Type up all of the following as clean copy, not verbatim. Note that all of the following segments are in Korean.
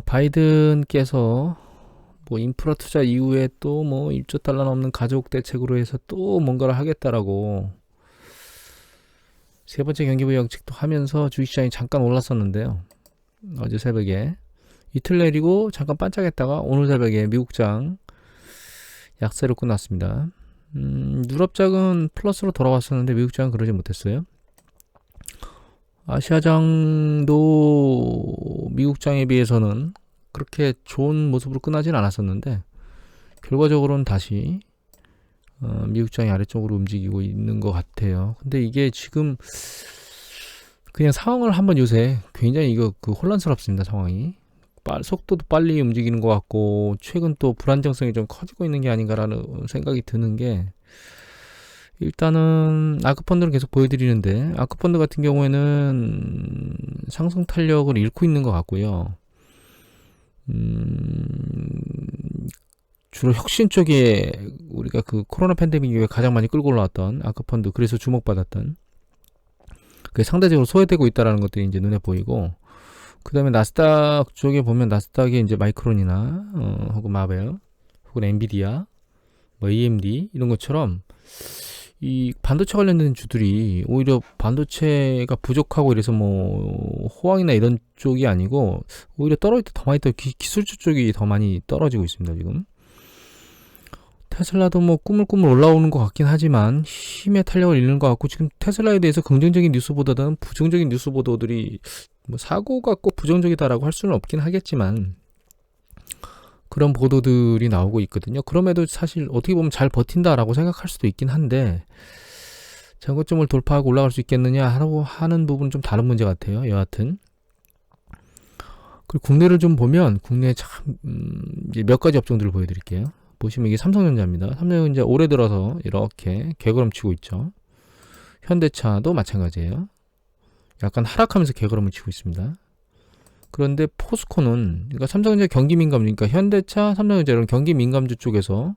바이든께서 뭐 인프라 투자 이후에 또 뭐 1조 달러 넘는 가족 대책으로 해서 또 뭔가를 하겠다라고 세 번째 경기부 정책도 하면서 주식시장이 잠깐 올랐었는데요. 어제 새벽에 이틀 내리고 잠깐 반짝했다가 오늘 새벽에 미국장 약세로 끝났습니다. 유럽장은 플러스로 돌아왔었는데 미국장은 그러지 못했어요. 아시아장도 미국장에 비해서는 그렇게 좋은 모습으로 끝나진 않았었는데 결과적으로는 다시 미국장이 아래쪽으로 움직이고 있는 것 같아요. 근데 이게 지금 그냥 상황을 한번 요새 굉장히 이거 혼란스럽습니다. 상황이 속도도 빨리 움직이는 것 같고 최근 또 불안정성이 좀 커지고 있는 게 아닌가라는 생각이 드는 게 일단은 아크펀드를 계속 보여드리는데 아크펀드 같은 경우에는 상승 탄력을 잃고 있는 것 같고요. 주로 혁신 쪽에 우리가 그 코로나 팬데믹 이후에 가장 많이 끌고 올라왔던 아크펀드 그래서 주목받았던 그게 상대적으로 소외되고 있다라는 것들이 이제 눈에 보이고 그 다음에 나스닥 쪽에 보면 나스닥에 이제 마이크론이나 혹은 마벨 혹은 엔비디아 뭐 AMD 이런 것처럼 이 반도체 관련된 주들이 오히려 반도체가 부족하고 이래서 뭐 호황이나 이런 쪽이 아니고 오히려 떨어질 때 더 많이 기술주 쪽이 더 많이 떨어지고 있습니다. 지금 테슬라도 뭐 꾸물꾸물 올라오는 것 같긴 하지만 힘의 탄력을 잃는 것 같고 지금 테슬라에 대해서 긍정적인 뉴스보다는 부정적인 뉴스 보도들이 뭐 사고가 꼭 부정적이다라고 할 수는 없긴 하겠지만 그런 보도들이 나오고 있거든요. 그럼에도 사실 어떻게 보면 잘 버틴다라고 생각할 수도 있긴 한데 저고점을 돌파하고 올라갈 수 있겠느냐 하는 부분은 좀 다른 문제 같아요. 여하튼 그리고 국내를 좀 보면 국내 참 이제 몇 가지 업종들을 보여드릴게요. 보시면 이게 삼성전자입니다. 삼성전자 올해 들어서 이렇게 개걸음 치고 있죠. 현대차도 마찬가지예요. 약간 하락하면서 개걸음을 치고 있습니다. 그런데 포스코는 그러니까 삼성전자 경기민감주 그러니까 현대차, 삼성전자 이런 경기민감주 쪽에서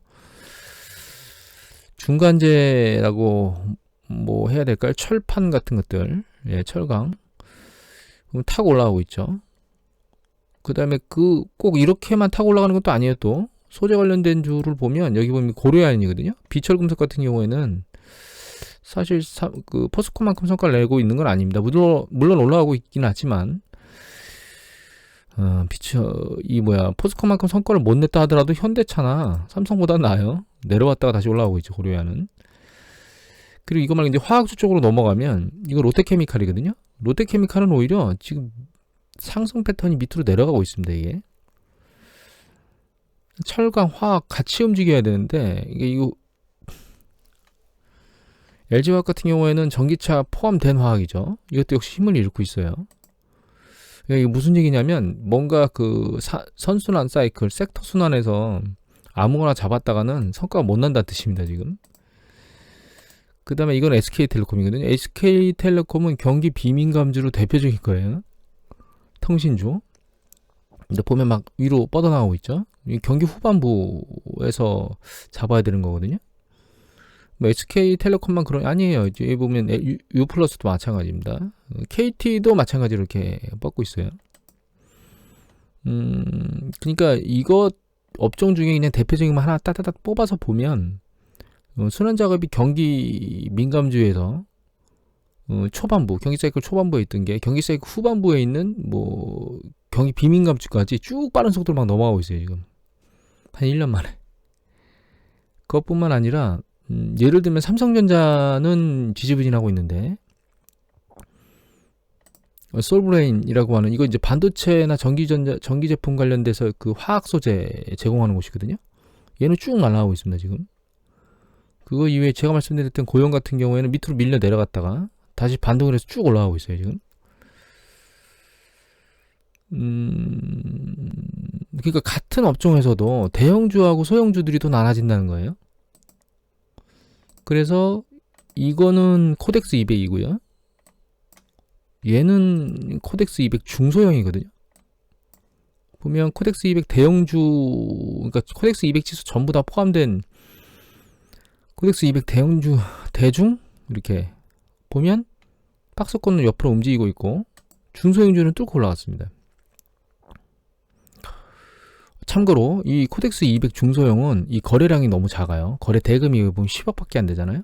중간재라고 뭐 해야 될까요? 철판 같은 것들, 예, 철강 타고 올라가고 있죠. 그 다음에 꼭 이렇게만 타고 올라가는 것도 아니에요. 또 소재 관련된 주를 보면 여기 보면 고려아연이거든요. 비철금속 같은 경우에는 사실 그 포스코만큼 성과를 내고 있는 건 아닙니다. 물론 올라가고 있긴 하지만 포스코만큼 성과를 못 냈다 하더라도 현대차나 삼성보다 나아요. 내려왔다가 다시 올라오고 있죠. 고려아연은. 그리고 이거 말고 이제 화학주 쪽으로 넘어가면 이거 롯데케미칼이거든요. 롯데케미칼은 오히려 지금 상승 패턴이 밑으로 내려가고 있습니다. 이게 철강, 화학 같이 움직여야 되는데 이거 LG화학 같은 경우에는 전기차 포함된 화학이죠. 이것도 역시 힘을 잃고 있어요. 이게 무슨 얘기냐면 뭔가 선순환 사이클, 섹터 순환에서 아무거나 잡았다가는 성과가 못 난다는 뜻입니다. 지금. 그 다음에 이건 SK텔레콤이거든요. SK텔레콤은 경기 비민감주로 대표적인 거예요. 통신주. 근데 보면 막 위로 뻗어나가고 있죠. 경기 후반부에서 잡아야 되는 거거든요. 뭐 SK텔레콤만 아니에요. 여기 보면 U+도 마찬가지입니다. KT도 마찬가지로 이렇게 뻗고 있어요. 그러니까 이거 업종 중에 그냥 대표적인 거 하나 따다닥 뽑아서 보면 순환 작업이 경기 민감주에서 초반부, 경기 사이클 초반부에 있던 게 경기 사이클 후반부에 있는 뭐 경기 비민감주까지 쭉 빠른 속도로 막 넘어가고 있어요. 지금 한 1년 만에. 그것뿐만 아니라 예를 들면 삼성전자는 지지부진하고 있는데 솔브레인이라고 하는 이거 이제 반도체나 전기 제품 관련돼서 그 화학 소재 제공하는 곳이거든요. 얘는 쭉 날아가고 있습니다. 지금. 그거 이외에 제가 말씀드렸던 고용 같은 경우에는 밑으로 밀려 내려갔다가 다시 반등을 해서 쭉 올라가고 있어요. 지금. 그러니까 같은 업종에서도 대형주하고 소형주들이 더 나눠진다는 거예요. 그래서 이거는 코덱스 200이고요. 얘는 코덱스 200 중소형이거든요. 보면 코덱스 200 대형주, 그러니까 코덱스 200 지수 전부 다 포함된 코덱스 200 대형주 대중 이렇게 보면 박스권은 옆으로 움직이고 있고 중소형주는 뚫고 올라갔습니다. 참고로 이 코덱스 200 중소형은 이 거래량이 너무 작아요. 거래 대금이 보면 10억밖에 안 되잖아요.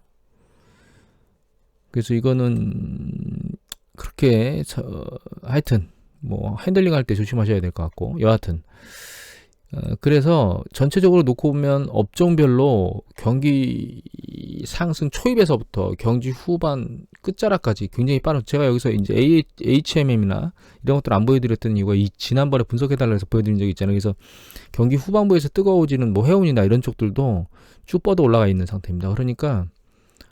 그래서 이거는 그렇게 하여튼 뭐 핸들링 할 때 조심하셔야 될 것 같고, 여하튼 그래서 전체적으로 놓고 보면 업종별로 경기 상승 초입에서부터 경기 후반 끝자락까지 굉장히 빠른, 제가 여기서 이제 HMM이나 이런 것들 안 보여드렸던 이유가 이 지난번에 분석해달라 해서 보여드린 적이 있잖아요. 그래서 경기 후반부에서 뜨거워지는 뭐 해운이나 이런 쪽들도 쭉 뻗어 올라가 있는 상태입니다. 그러니까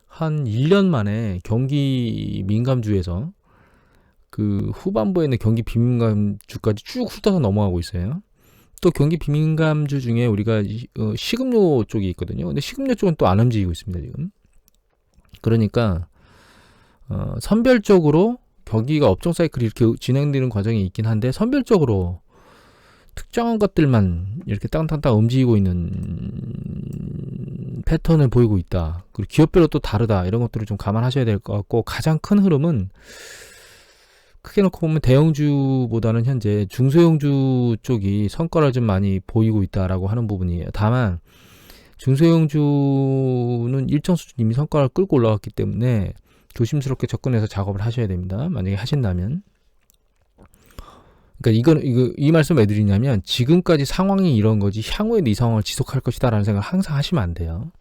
한 1년 만에 경기 민감주에서 그 후반부에 있는 경기 비민감주까지 쭉 훑어서 넘어가고 있어요. 또 경기 비민감주 중에 우리가 식음료 쪽이 있거든요. 근데 식음료 쪽은 또 안 움직이고 있습니다, 지금. 그러니까 선별적으로 경기가 업종 사이클이 이렇게 진행되는 과정이 있긴 한데, 선별적으로 특정한 것들만 이렇게 땅땅땅 움직이고 있는 패턴을 보이고 있다. 그리고 기업별로 또 다르다. 이런 것들을 좀 감안하셔야 될 것 같고, 가장 큰 흐름은 크게 놓고 보면 대형주보다는 현재 중소형주 쪽이 성과를 좀 많이 보이고 있다라고 하는 부분이에요. 다만 중소형주는 일정 수준 이미 성과를 끌고 올라왔기 때문에 조심스럽게 접근해서 작업을 하셔야 됩니다. 만약에 하신다면. 그러니까 이 말씀 왜 드리냐면, 지금까지 상황이 이런 거지 향후에도 이 상황을 지속할 것이다라는 생각을 항상 하시면 안 돼요.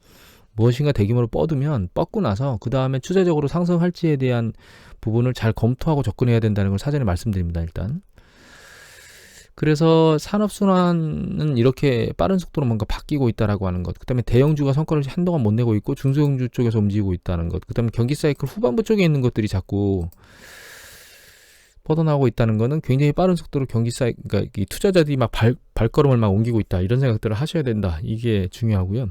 무엇인가 대규모로 뻗으면 뻗고 나서 그 다음에 추세적으로 상승할지에 대한 부분을 잘 검토하고 접근해야 된다는 걸 사전에 말씀드립니다. 일단 그래서 산업순환은 이렇게 빠른 속도로 뭔가 바뀌고 있다라고 하는 것, 그 다음에 대형주가 성과를 한동안 못 내고 있고 중소형주 쪽에서 움직이고 있다는 것, 그 다음에 경기 사이클 후반부 쪽에 있는 것들이 자꾸 뻗어나오고 있다는 거는 굉장히 빠른 속도로 경기 사이클, 그러니까 이 투자자들이 막 발걸음을 막 옮기고 있다, 이런 생각들을 하셔야 된다. 이게 중요하고요.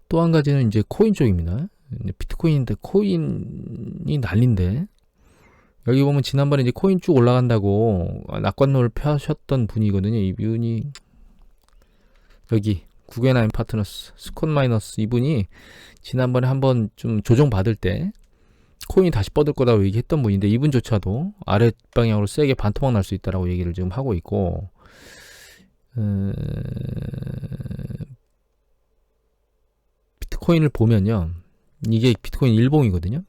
또 한 가지는 이제 코인 쪽입니다. 비트코인인데 코인이 난린데, 여기 보면 지난번에 이제 코인 쭉 올라간다고 낙관론을 펴셨던 분이거든요. 이분이 여기 구겐하임 파트너스 스콧 마이너스, 이분이 지난번에 한번 좀 조정 받을 때 코인이 다시 뻗을 거다고 얘기했던 분인데, 이분조차도 아래 방향으로 세게 반토막 날 수 있다라고 얘기를 지금 하고 있고, 비트코인을 보면요, 이게 비트코인 일봉이거든요.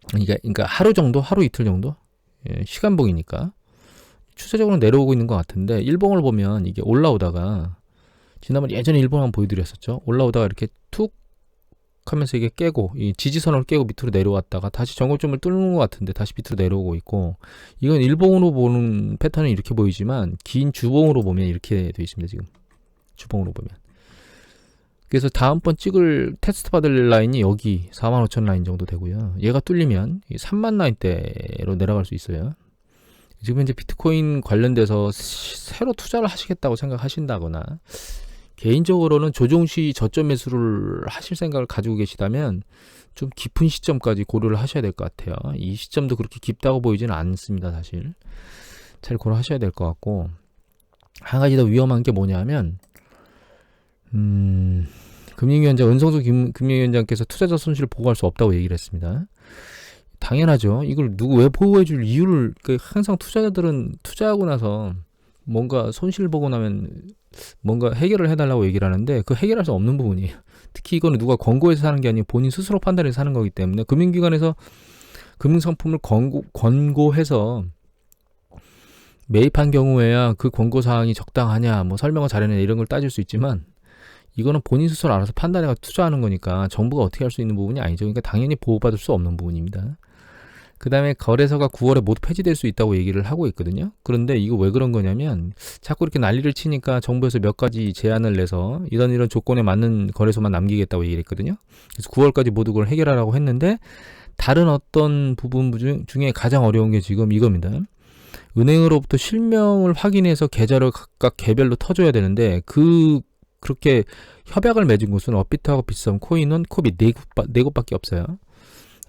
그러니까 하루 정도, 하루 이틀 정도, 시간봉이니까 추세적으로 내려오고 있는 것 같은데, 일봉을 보면 이게 올라오다가, 지난번에 예전에 일봉 한번 보여드렸었죠. 올라오다가 이렇게 툭 하면서 이게 깨고, 이 지지선을 깨고 밑으로 내려왔다가 다시 전고점을 뚫는 것 같은데 다시 밑으로 내려오고 있고, 이건 일봉으로 보는 패턴은 이렇게 보이지만 긴 주봉으로 보면 이렇게 돼 있습니다. 지금 주봉으로 보면. 그래서 다음번 찍을 테스트 받을 라인이 여기 45,000 라인 정도 되고요. 얘가 뚫리면 3만 라인대로 내려갈 수 있어요. 지금 현재 비트코인 관련돼서 새로 투자를 하시겠다고 생각하신다거나, 개인적으로는 조정시 저점 매수를 하실 생각을 가지고 계시다면 좀 깊은 시점까지 고려를 하셔야 될 것 같아요. 이 시점도 그렇게 깊다고 보이지는 않습니다. 사실 잘 고려하셔야 될 것 같고, 한 가지 더 위험한 게 뭐냐면, 금융위원장 은성수 금융위원장께서 투자자 손실을 보고할 수 없다고 얘기를 했습니다. 당연하죠. 이걸 왜 보호해줄 이유를, 항상 투자자들은 투자하고 나서 뭔가 손실 보고 나면 뭔가 해결을 해달라고 얘기를 하는데, 그 해결할 수 없는 부분이에요. 특히 이거는 누가 권고해서 사는 게 아니고 본인 스스로 판단해서 사는 거기 때문에, 금융기관에서 금융상품을 권고해서 매입한 경우에야 그 권고사항이 적당하냐, 뭐 설명을 잘했냐, 이런 걸 따질 수 있지만, 이거는 본인 스스로 알아서 판단해서 투자하는 거니까 정부가 어떻게 할 수 있는 부분이 아니죠. 그러니까 당연히 보호받을 수 없는 부분입니다. 그 다음에 거래소가 9월에 모두 폐지될 수 있다고 얘기를 하고 있거든요. 그런데 이거 왜 그런 거냐면, 자꾸 이렇게 난리를 치니까 정부에서 몇 가지 제안을 내서 이런 조건에 맞는 거래소만 남기겠다고 얘기를 했거든요. 그래서 9월까지 모두 그걸 해결하라고 했는데, 다른 어떤 부분 중에 가장 어려운 게 지금 이겁니다. 은행으로부터 실명을 확인해서 계좌를 각각 개별로 터줘야 되는데, 그렇게 협약을 맺은 곳은 업비트하고 비썸, 코인은 코빗 네 곳밖에 없어요.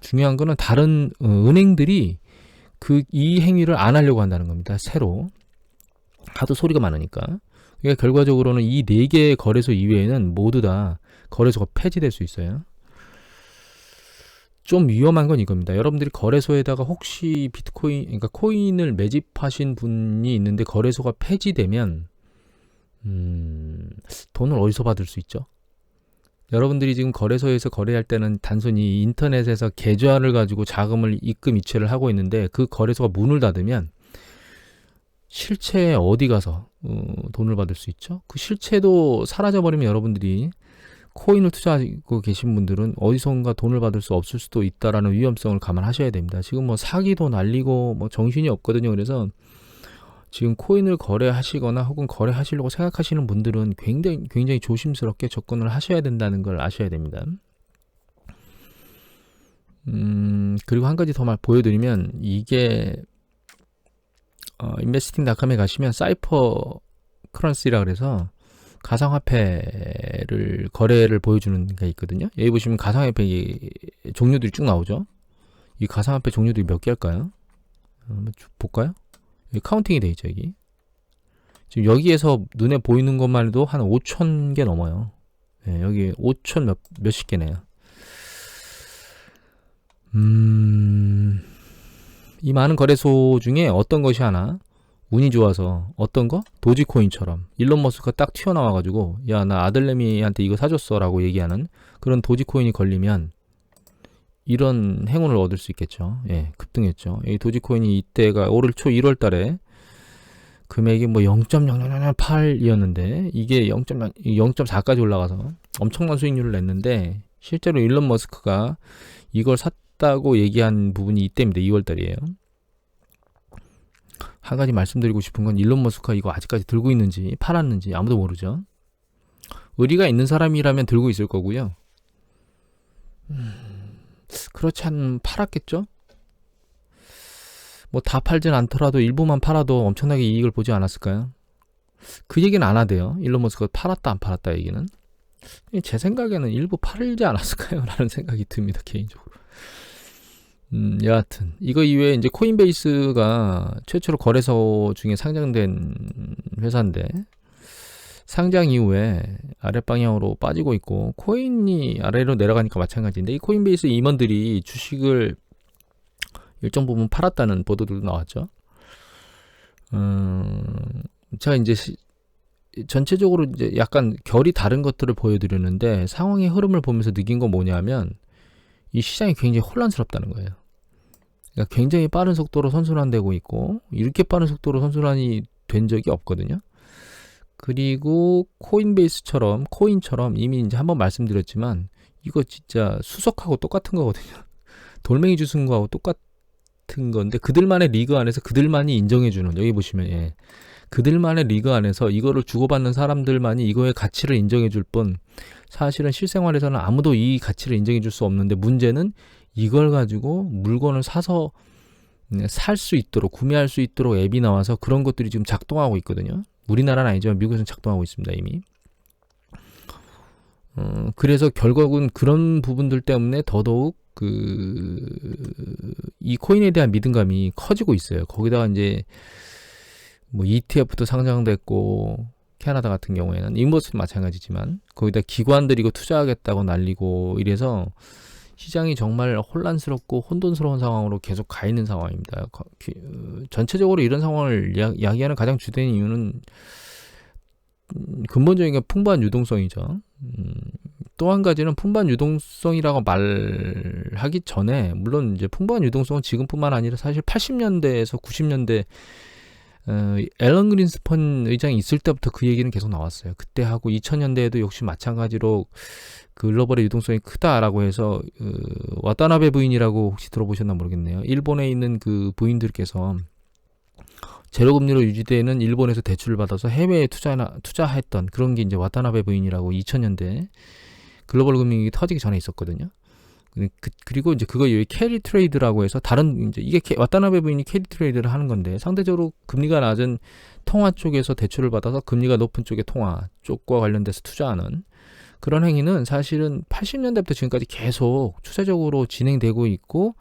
중요한 거는 다른 은행들이 이 행위를 안 하려고 한다는 겁니다. 새로. 하도 소리가 많으니까. 그러니까 결과적으로는 이 4개의 거래소 이외에는 모두 다 거래소가 폐지될 수 있어요. 좀 위험한 건 이겁니다. 여러분들이 거래소에다가 혹시 비트코인, 그러니까 코인을 매집하신 분이 있는데 거래소가 폐지되면 돈을 어디서 받을 수 있죠? 여러분들이 지금 거래소에서 거래할 때는 단순히 인터넷에서 계좌를 가지고 자금을 입금 이체를 하고 있는데, 그 거래소가 문을 닫으면 실체에 어디 가서 돈을 받을 수 있죠? 그 실체도 사라져버리면 여러분들이 코인을 투자하고 계신 분들은 어디선가 돈을 받을 수 없을 수도 있다라는 위험성을 감안하셔야 됩니다. 지금 뭐 사기도 날리고 뭐 정신이 없거든요. 그래서 지금 코인을 거래하시거나 혹은 거래하시려고 생각하시는 분들은 굉장히 조심스럽게 접근을 하셔야 된다는 걸 아셔야 됩니다. 그리고 한 가지 더 보여드리면, 이게 인베스팅닷컴에 가시면 사이퍼 커런시라 그래서 가상화폐를 거래를 보여주는 게 있거든요. 여기 보시면 가상화폐 종류들이 쭉 나오죠. 이 가상화폐 종류들이 몇 개일까요? 한번 쭉 볼까요? 여기 카운팅이 돼 있죠. 여기 지금 여기에서 눈에 보이는 것만 해도 한 5,000개 넘어요. 네, 여기 5,000 몇십 개네요. 이 많은 거래소 중에 어떤 것이 하나 운이 좋아서, 어떤 거? 도지코인처럼 일론 머스크가 딱 튀어나와가지고 야, 나 아들내미한테 이거 사줬어 라고 얘기하는 그런 도지코인이 걸리면 이런 행운을 얻을 수 있겠죠. 예, 급등했죠. 이 도지코인이 이때가 올 초 1월 달에 금액이 뭐 0.008이었는데 이게 0.4까지 올라가서 엄청난 수익률을 냈는데, 실제로 일론 머스크가 이걸 샀다고 얘기한 부분이 이때입니다. 2월 달이에요. 한 가지 말씀드리고 싶은 건, 일론 머스크가 이거 아직까지 들고 있는지 팔았는지 아무도 모르죠. 의리가 있는 사람이라면 들고 있을 거고요. 그렇지 않으면 팔았겠죠? 뭐 다 팔진 않더라도 일부만 팔아도 엄청나게 이익을 보지 않았을까요? 그 얘기는 안 하대요. 일론 머스크가 팔았다 안 팔았다 얘기는. 제 생각에는 일부 팔지 않았을까요? 라는 생각이 듭니다. 개인적으로. 여하튼 이거 이외에 이제 코인베이스가 최초로 거래소 중에 상장된 회사인데, 상장 이후에 아랫방향으로 빠지고 있고 코인이 아래로 내려가니까 마찬가지인데, 이 코인베이스 임원들이 주식을 일정 부분 팔았다는 보도들도 나왔죠. 제가 이제 전체적으로 이제 약간 결이 다른 것들을 보여드렸는데, 상황의 흐름을 보면서 느낀 건 뭐냐면, 이 시장이 굉장히 혼란스럽다는 거예요. 그러니까 굉장히 빠른 속도로 선순환되고 있고, 이렇게 빠른 속도로 선순환이 된 적이 없거든요. 그리고 코인처럼 이미 이제 한번 말씀드렸지만, 이거 진짜 수석하고 똑같은 거거든요. 돌멩이 주스는 거하고 똑같은 건데, 그들만의 리그 안에서 그들만이 인정해주는, 여기 보시면 예, 그들만의 리그 안에서 이거를 주고받는 사람들만이 이거의 가치를 인정해줄 뿐, 사실은 실생활에서는 아무도 이 가치를 인정해줄 수 없는데, 문제는 이걸 가지고 물건을 사서 살 수 있도록, 구매할 수 있도록 앱이 나와서 그런 것들이 지금 작동하고 있거든요. 우리나라는 아니지만 미국에서는 작동하고 있습니다, 이미. 그래서 결국은 그런 부분들 때문에 더더욱 이 코인에 대한 믿음감이 커지고 있어요. 거기다가 이제 뭐 ETF도 상장됐고, 캐나다 같은 경우에는 인버스도 마찬가지지만 거기다 기관들이 이거 투자하겠다고 날리고 이래서 시장이 정말 혼란스럽고 혼돈스러운 상황으로 계속 가 있는 상황입니다. 전체적으로 이런 상황을 야기하는 가장 주된 이유는 근본적인 게 풍부한 유동성이죠. 또 한 가지는 풍부한 유동성이라고 말하기 전에, 물론 이제 풍부한 유동성은 지금뿐만 아니라 사실 80년대에서 90년대 앨런 그린스펀 의장이 있을 때부터 그 얘기는 계속 나왔어요. 그때 하고 2000년대에도 역시 마찬가지로 글로벌의 유동성이 크다라고 해서 와타나베 부인이라고 혹시 들어보셨나 모르겠네요. 일본에 있는 그 부인들께서 제로금리로 유지되는 일본에서 대출을 받아서 해외에 투자했던 그런 게 이제 와타나베 부인이라고 2000년대 글로벌 금융위기 터지기 전에 있었거든요. 그리고 이제 그거 이외에 캐리 트레이드라고 해서 다른, 이제 이게 와타나베 부인이 캐리 트레이드를 하는 건데, 상대적으로 금리가 낮은 통화 쪽에서 대출을 받아서 금리가 높은 쪽의 통화 쪽과 관련돼서 투자하는 그런 행위는 사실은 80년대부터 지금까지 계속 추세적으로 진행되고 있고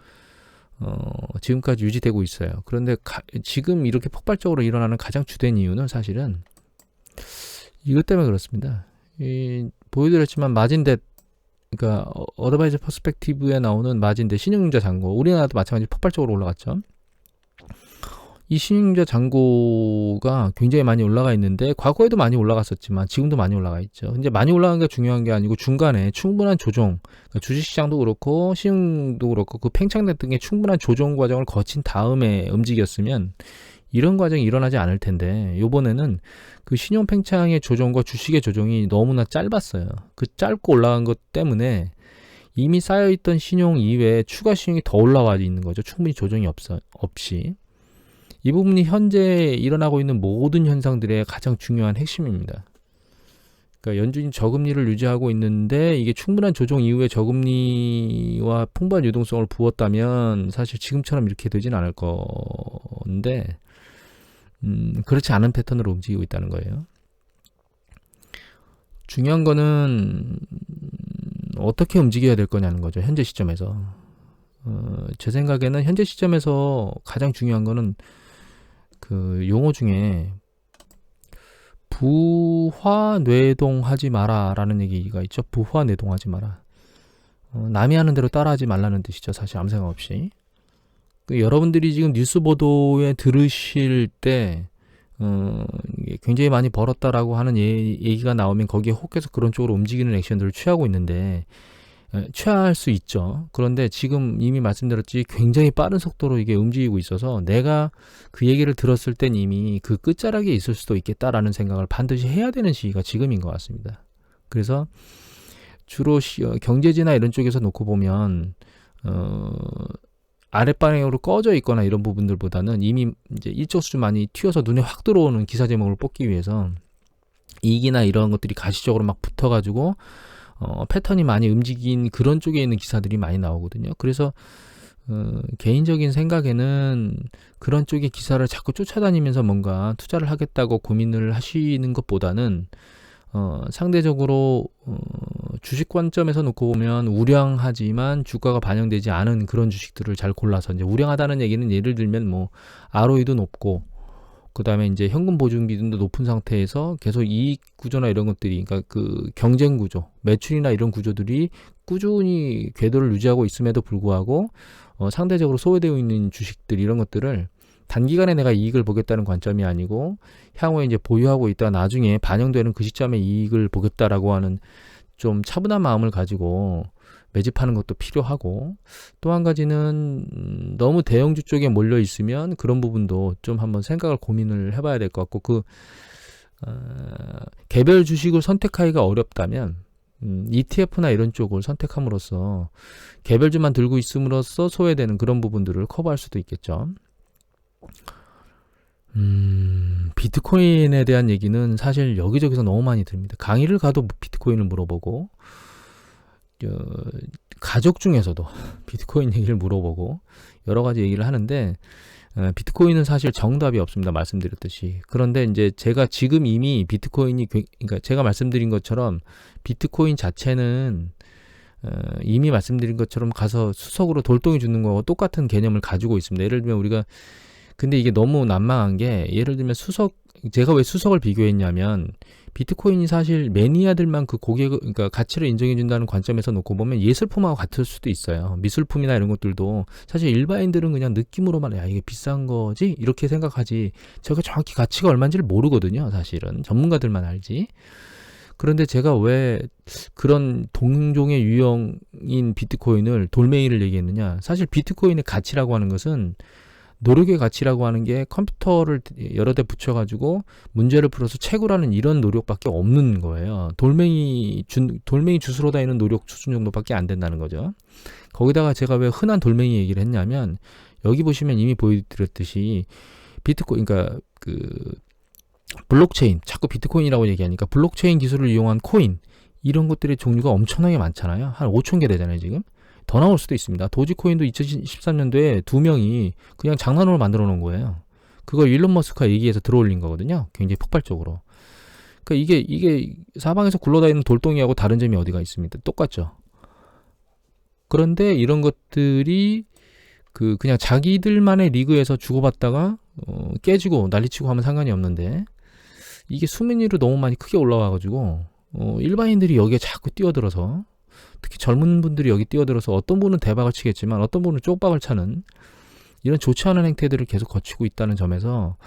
지금까지 유지되고 있어요. 그런데 지금 이렇게 폭발적으로 일어나는 가장 주된 이유는 사실은 이것 때문에 그렇습니다. 보여드렸지만 마진댓, 그러니까 어드바이저 퍼스펙티브에 나오는 마진댓, 신용융자 잔고, 우리나라도 마찬가지로 폭발적으로 올라갔죠. 이 신용융자 잔고가 굉장히 많이 올라가 있는데 과거에도 많이 올라갔었지만 지금도 많이 올라가 있죠. 근데 많이 올라간 게 중요한 게 아니고 중간에 충분한 조정, 그러니까 주식시장도 그렇고 신용도 그렇고 그 팽창됐던 게 충분한 조정 과정을 거친 다음에 움직였으면 이런 과정이 일어나지 않을 텐데 요번에는 그 신용 팽창의 조정과 주식의 조정이 너무나 짧았어요. 그 짧고 올라간 것 때문에 이미 쌓여있던 신용 이외에 추가 신용이 더 올라와 있는 거죠. 충분히 조정이 없이. 이 부분이 현재 일어나고 있는 모든 현상들의 가장 중요한 핵심입니다. 그러니까 연준이 저금리를 유지하고 있는데 이게 충분한 조정 이후에 저금리와 풍부한 유동성을 부었다면 사실 지금처럼 이렇게 되진 않을 건데 그렇지 않은 패턴으로 움직이고 있다는 거예요. 중요한 거는 어떻게 움직여야 될 거냐는 거죠. 현재 시점에서. 제 생각에는 현재 시점에서 가장 중요한 거는 그 용어 중에 부화뇌동하지 마라 라는 얘기가 있죠. 부화뇌동하지 마라. 남이 하는 대로 따라하지 말라는 뜻이죠. 사실 아무 생각 없이. 여러분들이 지금 뉴스 보도에 들으실 때 굉장히 많이 벌었다라고 하는 얘기가 나오면 거기에 혹해서 그런 쪽으로 움직이는 액션들을 취하고 있는데 취할 수 있죠. 그런데 지금 이미 말씀드렸지 굉장히 빠른 속도로 이게 움직이고 있어서 내가 그 얘기를 들었을 땐 이미 그 끝자락에 있을 수도 있겠다라는 생각을 반드시 해야 되는 시기가 지금인 것 같습니다. 그래서 주로 경제지나 이런 쪽에서 놓고 보면 아랫방향으로 꺼져 있거나 이런 부분들보다는 이미 이제 일정 수준 많이 튀어서 눈에 확 들어오는 기사 제목을 뽑기 위해서 이익이나 이런 것들이 가시적으로 막 붙어가지고 패턴이 많이 움직인 그런 쪽에 있는 기사들이 많이 나오거든요. 그래서 개인적인 생각에는 그런 쪽의 기사를 자꾸 쫓아다니면서 뭔가 투자를 하겠다고 고민을 하시는 것보다는 상대적으로 주식 관점에서 놓고 보면 우량하지만 주가가 반영되지 않은 그런 주식들을 잘 골라서 이제 우량하다는 얘기는 예를 들면 뭐 ROE도 높고 그 다음에 이제 현금 보증 비중도 높은 상태에서 계속 이익 구조나 이런 것들이, 그러니까 그 경쟁 구조, 매출이나 이런 구조들이 꾸준히 궤도를 유지하고 있음에도 불구하고 상대적으로 소외되어 있는 주식들 이런 것들을 단기간에 내가 이익을 보겠다는 관점이 아니고 향후에 이제 보유하고 있다 나중에 반영되는 그 시점에 이익을 보겠다라고 하는 좀 차분한 마음을 가지고 매집하는 것도 필요하고, 또 한 가지는 너무 대형주 쪽에 몰려 있으면 그런 부분도 좀 한번 생각을 고민을 해봐야 될 것 같고, 개별 주식을 선택하기가 어렵다면 ETF나 이런 쪽을 선택함으로써 개별주만 들고 있음으로써 소외되는 그런 부분들을 커버할 수도 있겠죠. 비트코인에 대한 얘기는 사실 여기저기서 너무 많이 듭니다. 강의를 가도 비트코인을 물어보고, 가족 중에서도 비트코인 얘기를 물어보고 여러 가지 얘기를 하는데 비트코인은 사실 정답이 없습니다. 말씀드렸듯이. 그런데 이제 제가 지금 이미 비트코인이, 그러니까 제가 말씀드린 것처럼 비트코인 자체는 이미 말씀드린 것처럼 가서 수석으로 돌덩이 주는 거와 똑같은 개념을 가지고 있습니다. 예를 들면 우리가, 근데 이게 너무 난망한 게, 예를 들면 제가 왜 수석을 비교했냐면 비트코인이 사실 매니아들만 그 그러니까 가치를 인정해준다는 관점에서 놓고 보면 예술품하고 같을 수도 있어요. 미술품이나 이런 것들도 사실 일반인들은 그냥 느낌으로만 야 이게 비싼 거지 이렇게 생각하지 제가 정확히 가치가 얼마인지를 모르거든요. 사실은 전문가들만 알지. 그런데 제가 왜 그런 동종의 유형인 비트코인을 돌멩이를 얘기했느냐, 사실 비트코인의 가치라고 하는 것은 노력의 가치라고 하는 게 컴퓨터를 여러 대 붙여가지고 문제를 풀어서 채굴하는 이런 노력밖에 없는 거예요. 돌멩이 주스로 다니는 노력 수준 정도밖에 안 된다는 거죠. 거기다가 제가 왜 흔한 돌멩이 얘기를 했냐면, 여기 보시면 이미 보여드렸듯이 비트코인, 그러니까 그 블록체인, 자꾸 비트코인이라고 얘기하니까 블록체인 기술을 이용한 코인, 이런 것들의 종류가 엄청나게 많잖아요. 한 5천 개 되잖아요 지금. 더 나올 수도 있습니다. 도지코인도 2013년도에 2명이 그냥 장난으로 만들어 놓은 거예요. 그걸 일론 머스크가 얘기해서 들어올린 거거든요. 굉장히 폭발적으로. 그러니까 이게 사방에서 굴러다니는 돌덩이하고 다른 점이 어디가 있습니다. 똑같죠. 그런데 이런 것들이 그냥 자기들만의 리그에서 주고받다가 깨지고 난리치고 하면 상관이 없는데, 이게 수면 위로 너무 많이 크게 올라와가지고 일반인들이 여기에 자꾸 뛰어들어서, 특히 젊은 분들이 여기 뛰어들어서 어떤 분은 대박을 치겠지만 어떤 분은 쪽박을 차는 이런 좋지 않은 행태들을 계속 거치고 있다는 점에서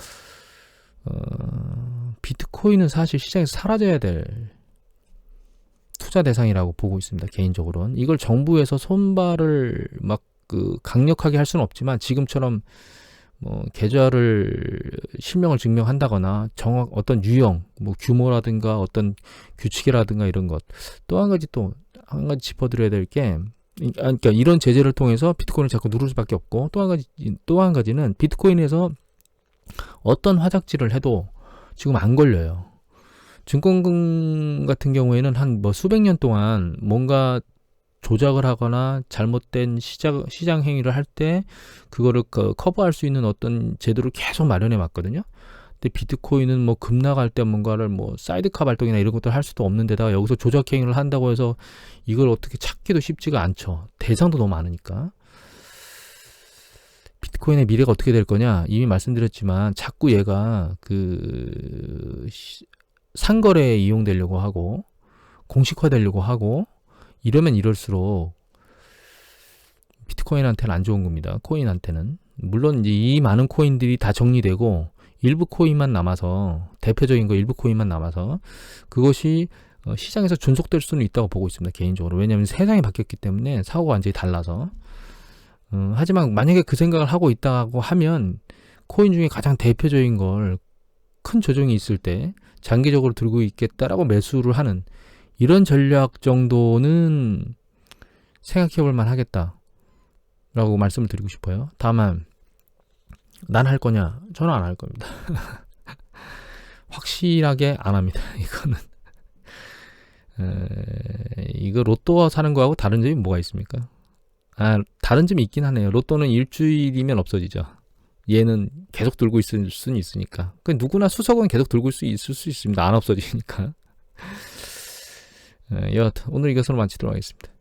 비트코인은 사실 시장에서 사라져야 될 투자 대상이라고 보고 있습니다. 개인적으로는. 이걸 정부에서 손발을 막 강력하게 할 수는 없지만 지금처럼 뭐 계좌를 실명을 증명한다거나 어떤 유형, 뭐 규모라든가 어떤 규칙이라든가 이런 것. 또 한 가지 짚어드려야 될 게, 그러니까 이런 제재를 통해서 비트코인을 자꾸 누를 수밖에 없고, 또 한 가지는 비트코인에서 어떤 화작지를 해도 지금 안 걸려요. 증권금 같은 경우에는 한 수백 년 동안 뭔가 조작을 하거나 잘못된 시장 행위를 할 때 그거를 커버할 수 있는 어떤 제도를 계속 마련해 왔거든요. 근데 비트코인은 뭐 급락할 때 뭔가를 사이드카 발동이나 이런 것들 할 수도 없는 데다가 여기서 조작 행위를 한다고 해서 이걸 어떻게 찾기도 쉽지가 않죠. 대상도 너무 많으니까. 비트코인의 미래가 어떻게 될 거냐? 이미 말씀드렸지만 자꾸 얘가 상거래에 이용되려고 하고 공식화되려고 하고 이러면 이럴수록 비트코인한테는 안 좋은 겁니다. 코인한테는. 물론 이제 이 많은 코인들이 다 정리되고 일부 코인만 남아서, 대표적인 거 일부 코인만 남아서 그것이 시장에서 존속될 수는 있다고 보고 있습니다. 개인적으로. 왜냐하면 세상이 바뀌었기 때문에 사고가 완전히 달라서. 하지만 만약에 그 생각을 하고 있다고 하면 코인 중에 가장 대표적인 걸 큰 조정이 있을 때 장기적으로 들고 있겠다라고 매수를 하는 이런 전략 정도는 생각해 볼 만 하겠다라고 말씀을 드리고 싶어요. 다만 난 할 거냐? 저는 안 할 겁니다. 확실하게 안 합니다. 이거는 이거 로또 사는 거하고 다른 점이 뭐가 있습니까? 다른 점이 있긴 하네요. 로또는 일주일이면 없어지죠. 얘는 계속 들고 있을 수는 있으니까. 누구나 수석은 계속 들고 있을 수 있습니다. 안 없어지니까. 여하튼 오늘 이것으로 마치도록 하겠습니다.